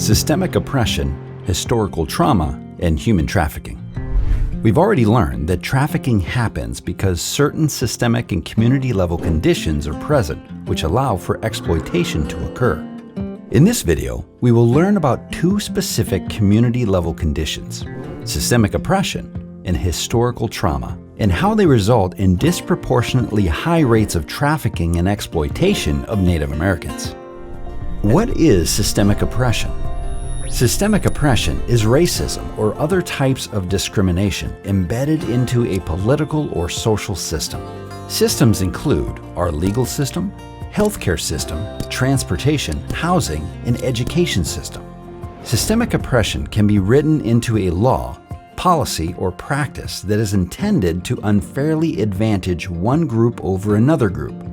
systemic oppression, historical trauma, and human trafficking. We've already learned that trafficking happens because certain systemic and community-level conditions are present which allow for exploitation to occur. In this video, we will learn about two specific community-level conditions, systemic oppression and historical trauma, and how they result in disproportionately high rates of trafficking and exploitation of Native Americans. What is systemic oppression? Systemic oppression is racism or other types of discrimination embedded into a political or social system. Systems include our legal system, healthcare system, transportation, housing, and education system. Systemic oppression can be written into a law, policy, or practice that is intended to unfairly advantage one group over another group.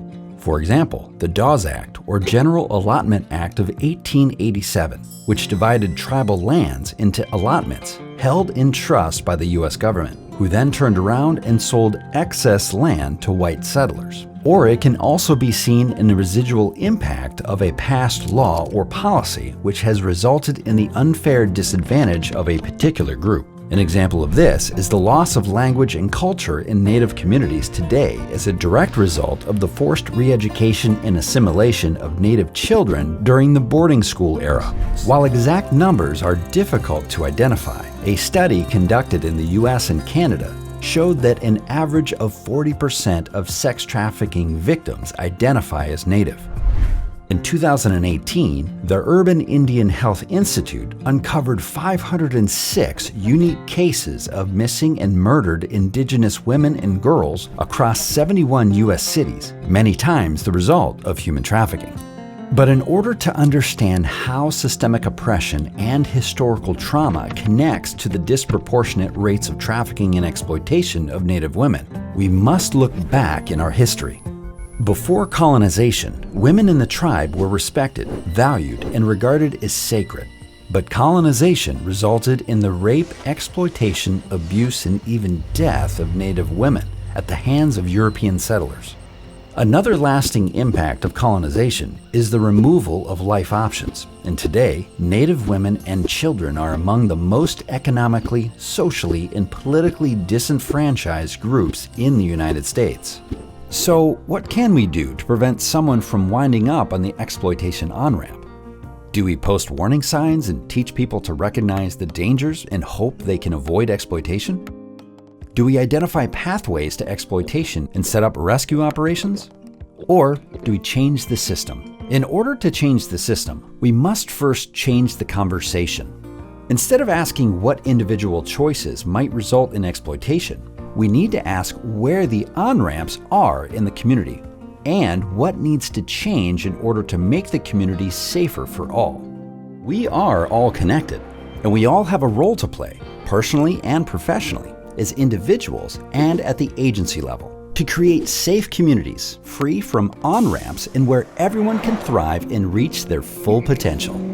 For example, the Dawes Act, or General Allotment Act of 1887, which divided tribal lands into allotments held in trust by the U.S. government, who then turned around and sold excess land to white settlers. Or it can also be seen in the residual impact of a past law or policy which has resulted in the unfair disadvantage of a particular group. An example of this is the loss of language and culture in Native communities today as a direct result of the forced re-education and assimilation of Native children during the boarding school era. While exact numbers are difficult to identify, a study conducted in the US and Canada showed that an average of 40% of sex trafficking victims identify as Native. In 2018, the Urban Indian Health Institute uncovered 506 unique cases of missing and murdered Indigenous women and girls across 71 U.S. cities, many times the result of human trafficking. But in order to understand how systemic oppression and historical trauma connects to the disproportionate rates of trafficking and exploitation of Native women, we must look back in our history. Before colonization, women in the tribe were respected, valued, and regarded as sacred. But colonization resulted in the rape, exploitation, abuse, and even death of Native women at the hands of European settlers. Another lasting impact of colonization is the removal of life options, and today, Native women and children are among the most economically, socially, and politically disenfranchised groups in the United States. So, what can we do to prevent someone from winding up on the exploitation on-ramp? Do we post warning signs and teach people to recognize the dangers and hope they can avoid exploitation? Do we identify pathways to exploitation and set up rescue operations? Or do we change the system? In order to change the system, we must first change the conversation. Instead of asking what individual choices might result in exploitation, we need to ask where the on-ramps are in the community and what needs to change in order to make the community safer for all. We are all connected, and we all have a role to play, personally and professionally, as individuals and at the agency level, to create safe communities free from on-ramps and where everyone can thrive and reach their full potential.